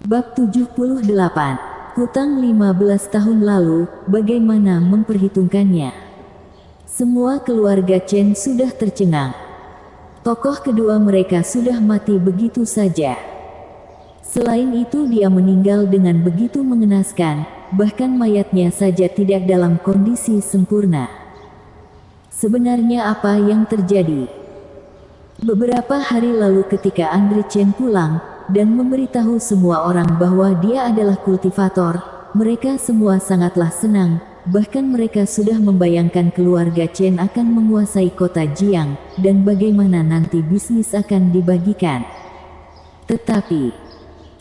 Bab 78. Hutang 15 tahun lalu, bagaimana memperhitungkannya? Semua keluarga Chen sudah tercengang. Tokoh kedua mereka sudah mati begitu saja. Selain itu dia meninggal dengan begitu mengenaskan, bahkan mayatnya saja tidak dalam kondisi sempurna. Sebenarnya apa yang terjadi? Beberapa hari lalu ketika Andre Chen pulang, dan memberitahu semua orang bahwa dia adalah kultivator, mereka semua sangatlah senang, bahkan mereka sudah membayangkan keluarga Chen akan menguasai kota Jiang, dan bagaimana nanti bisnis akan dibagikan. Tetapi,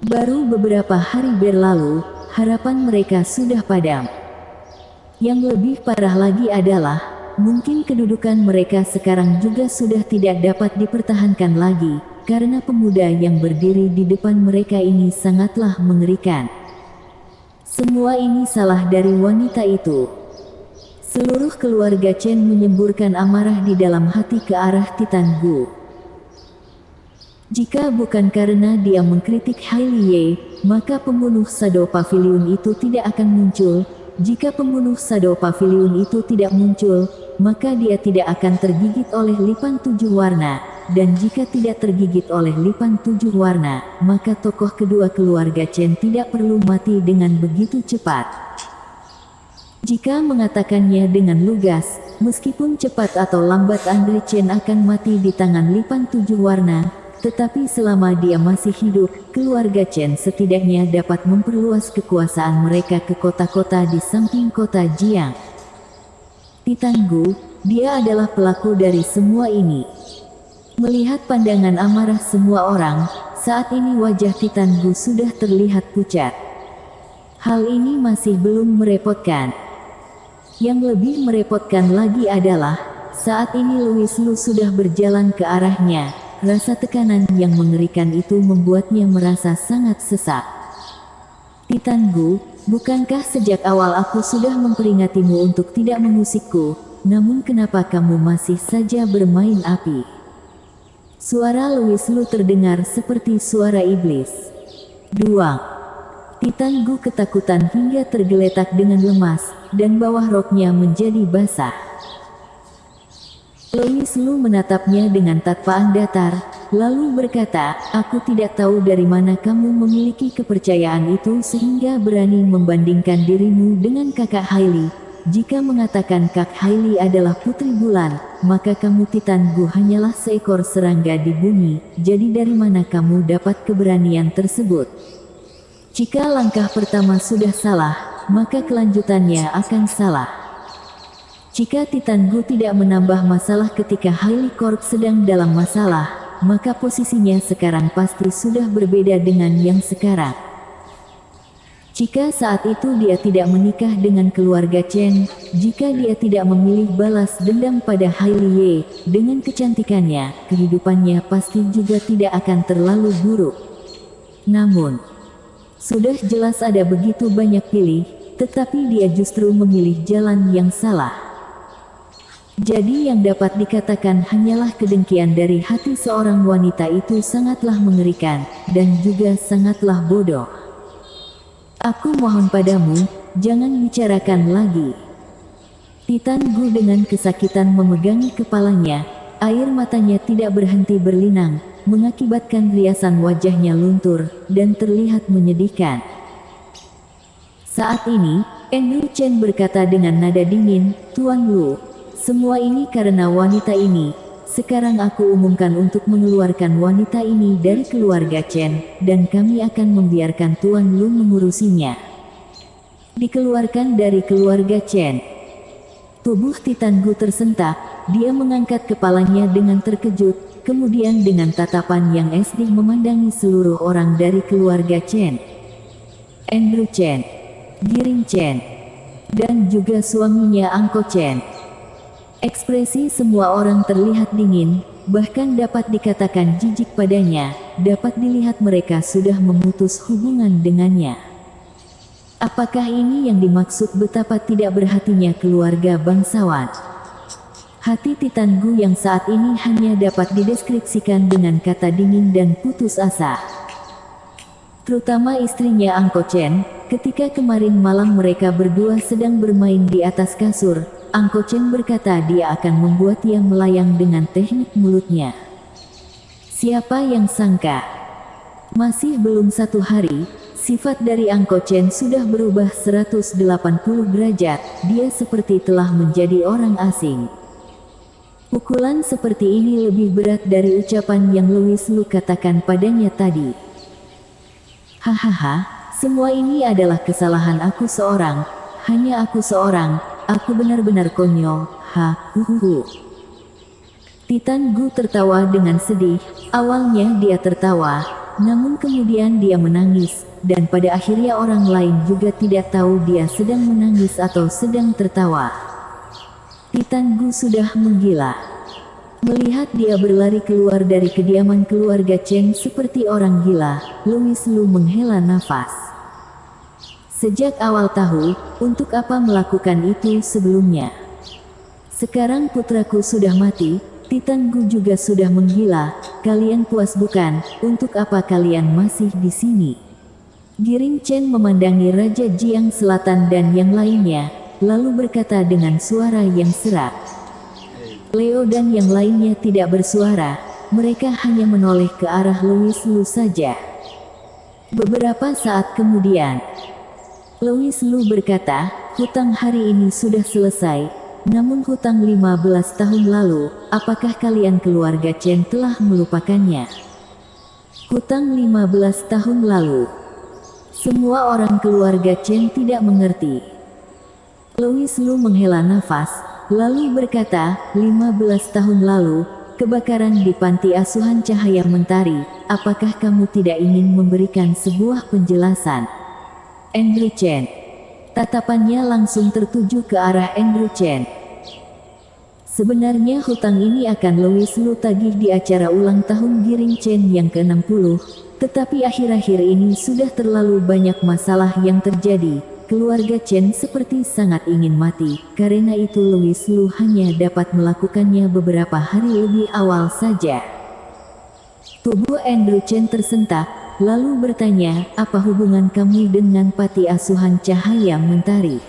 baru beberapa hari berlalu, harapan mereka sudah padam. Yang lebih parah lagi adalah, mungkin kedudukan mereka sekarang juga sudah tidak dapat dipertahankan lagi, karena pemuda yang berdiri di depan mereka ini sangatlah mengerikan. Semua ini salah dari wanita itu. Seluruh keluarga Chen menyemburkan amarah di dalam hati ke arah Titan Gu. Jika bukan karena dia mengkritik Hai Liye, maka pembunuh Shadow Pavilion itu tidak akan muncul. Jika pembunuh Shadow Pavilion itu tidak muncul, maka dia tidak akan tergigit oleh lipan 7 warna, dan jika tidak tergigit oleh lipan 7 warna, maka tokoh kedua keluarga Chen tidak perlu mati dengan begitu cepat. Jika mengatakannya dengan lugas, meskipun cepat atau lambat Andre Chen akan mati di tangan lipan 7 warna, tetapi selama dia masih hidup, keluarga Chen setidaknya dapat memperluas kekuasaan mereka ke kota-kota di samping kota Jiang. Titan Gu, dia adalah pelaku dari semua ini. Melihat pandangan amarah semua orang, saat ini wajah Titan Gu sudah terlihat pucat. Hal ini masih belum merepotkan. Yang lebih merepotkan lagi adalah, saat ini Louis Lu sudah berjalan ke arahnya. Rasa tekanan yang mengerikan itu membuatnya merasa sangat sesak. Titan Gu, bukankah sejak awal aku sudah memperingatimu untuk tidak mengusikku, namun kenapa kamu masih saja bermain api? Suara Louis Lu terdengar seperti suara iblis. Duang. Titan Gu ketakutan hingga tergeletak dengan lemas, dan bawah roknya menjadi basah. Louis Lu menatapnya dengan tatpaan datar, lalu berkata, aku tidak tahu dari mana kamu memiliki kepercayaan itu sehingga berani membandingkan dirimu dengan kakak Hailey. Jika mengatakan Kak Hailey adalah putri bulan, maka kamu Titan Gu hanyalah seekor serangga di bumi, jadi dari mana kamu dapat keberanian tersebut? Jika langkah pertama sudah salah, maka kelanjutannya akan salah. Jika Titan Gu tidak menambah masalah ketika Hailey Corp sedang dalam masalah, maka posisinya sekarang pasti sudah berbeda dengan yang sekarang. Jika saat itu dia tidak menikah dengan keluarga Chen, jika dia tidak memilih balas dendam pada Hailey Ye, dengan kecantikannya, kehidupannya pasti juga tidak akan terlalu buruk. Namun, sudah jelas ada begitu banyak pilih, tetapi dia justru memilih jalan yang salah. Jadi yang dapat dikatakan hanyalah kedengkian dari hati seorang wanita itu sangatlah mengerikan, dan juga sangatlah bodoh. Aku mohon padamu, jangan bicarakan lagi. Titan Gu dengan kesakitan memegangi kepalanya, air matanya tidak berhenti berlinang, mengakibatkan riasan wajahnya luntur, dan terlihat menyedihkan. Saat ini, Andrew Chen berkata dengan nada dingin, Tuan Lu, semua ini karena wanita ini. Sekarang aku umumkan untuk mengeluarkan wanita ini dari keluarga Chen, dan kami akan membiarkan Tuan Lu mengurusinya. Dikeluarkan dari keluarga Chen. Tubuh Titan Gu tersentak, dia mengangkat kepalanya dengan terkejut, kemudian dengan tatapan yang sedih memandangi seluruh orang dari keluarga Chen. Andrew Chen, Giring Chen, dan juga suaminya Angko Chen. Ekspresi semua orang terlihat dingin, bahkan dapat dikatakan jijik padanya, dapat dilihat mereka sudah memutus hubungan dengannya. Apakah ini yang dimaksud betapa tidak berhatinya keluarga bangsawan? Hati Titan Gu yang saat ini hanya dapat dideskripsikan dengan kata dingin dan putus asa. Terutama istrinya Angko Chen. Ketika kemarin malam mereka berdua sedang bermain di atas kasur, Angko Chen berkata dia akan membuat ia melayang dengan teknik mulutnya. Siapa yang sangka? Masih belum 1 hari, sifat dari Angko Chen sudah berubah 180 derajat, dia seperti telah menjadi orang asing. Pukulan seperti ini lebih berat dari ucapan yang Louis Lu katakan padanya tadi. Hahaha, semua ini adalah kesalahan aku seorang, hanya aku seorang, aku benar-benar konyol, huhuhu. Titan Gu tertawa dengan sedih, awalnya dia tertawa, namun kemudian dia menangis, dan pada akhirnya orang lain juga tidak tahu dia sedang menangis atau sedang tertawa. Titan Gu sudah menggila. Melihat dia berlari keluar dari kediaman keluarga Chen seperti orang gila, Louis Lu menghela nafas. Sejak awal tahu, untuk apa melakukan itu sebelumnya? Sekarang putraku sudah mati, Titan Gu juga sudah menggila, kalian puas bukan? Untuk apa kalian masih di sini? Giring Chen memandangi Raja Jiang Selatan dan yang lainnya, lalu berkata dengan suara yang serak. Leo dan yang lainnya tidak bersuara, mereka hanya menoleh ke arah Louis Lu saja. Beberapa saat kemudian, Louis Lu berkata, hutang hari ini sudah selesai, namun hutang 15 tahun lalu, apakah kalian keluarga Chen telah melupakannya? Hutang 15 tahun lalu. Semua orang keluarga Chen tidak mengerti. Louis Lu menghela nafas, lalu berkata, 15 tahun lalu, kebakaran di panti asuhan Cahaya Mentari, apakah kamu tidak ingin memberikan sebuah penjelasan? Andrew Chen. Tatapannya langsung tertuju ke arah Andrew Chen. Sebenarnya hutang ini akan Louis Lu tagih di acara ulang tahun Giring Chen yang ke-60, tetapi akhir-akhir ini sudah terlalu banyak masalah yang terjadi. Keluarga Chen seperti sangat ingin mati, karena itu Louis Lu hanya dapat melakukannya beberapa hari lebih awal saja. Tubuh Andrew Chen tersentak, lalu bertanya, apa hubungan kamu dengan panti asuhan Cahaya Mentari?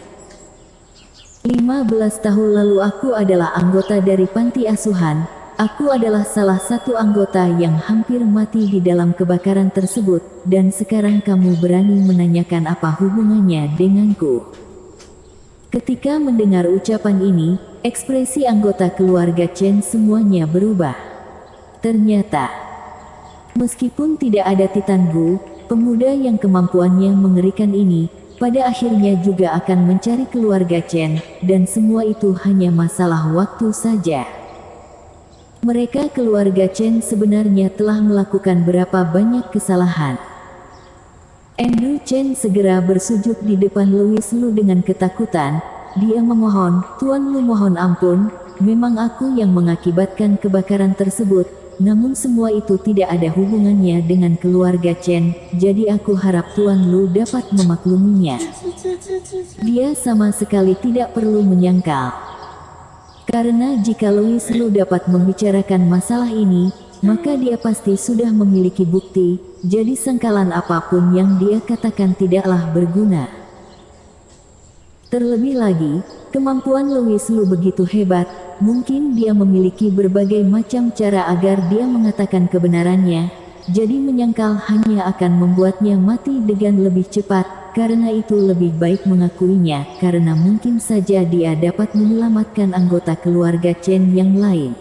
15 tahun lalu aku adalah anggota dari panti asuhan. Aku adalah salah satu anggota yang hampir mati di dalam kebakaran tersebut, dan sekarang kamu berani menanyakan apa hubungannya denganku. Ketika mendengar ucapan ini, ekspresi anggota keluarga Chen semuanya berubah. Ternyata, meskipun tidak ada Titan Gu, pemuda yang kemampuannya mengerikan ini, pada akhirnya juga akan mencari keluarga Chen, dan semua itu hanya masalah waktu saja. Mereka keluarga Chen sebenarnya telah melakukan berapa banyak kesalahan. Andrew Chen segera bersujud di depan Louis Lu dengan ketakutan. Dia memohon, Tuan Lu mohon ampun, memang aku yang mengakibatkan kebakaran tersebut, namun semua itu tidak ada hubungannya dengan keluarga Chen, jadi aku harap Tuan Lu dapat memakluminya. Dia sama sekali tidak perlu menyangkal. Karena jika Louis Lu dapat membicarakan masalah ini, maka dia pasti sudah memiliki bukti, jadi sangkalan apapun yang dia katakan tidaklah berguna. Terlebih lagi, kemampuan Louis Lu begitu hebat, mungkin dia memiliki berbagai macam cara agar dia mengatakan kebenarannya, jadi menyangkal hanya akan membuatnya mati dengan lebih cepat. Karena itu lebih baik mengakuinya, karena mungkin saja dia dapat menyelamatkan anggota keluarga Chen yang lain.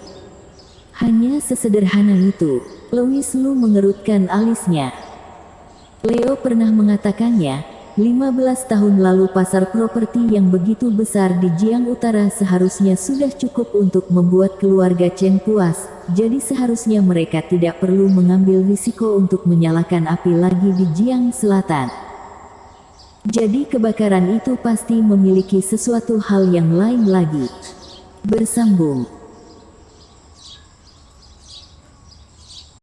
Hanya sesederhana itu. Louis Lu mengerutkan alisnya. Leo pernah mengatakannya, 15 tahun lalu pasar properti yang begitu besar di Jiang Utara seharusnya sudah cukup untuk membuat keluarga Chen puas, jadi seharusnya mereka tidak perlu mengambil risiko untuk menyalakan api lagi di Jiang Selatan. Jadi kebakaran itu pasti memiliki sesuatu hal yang lain lagi. Bersambung.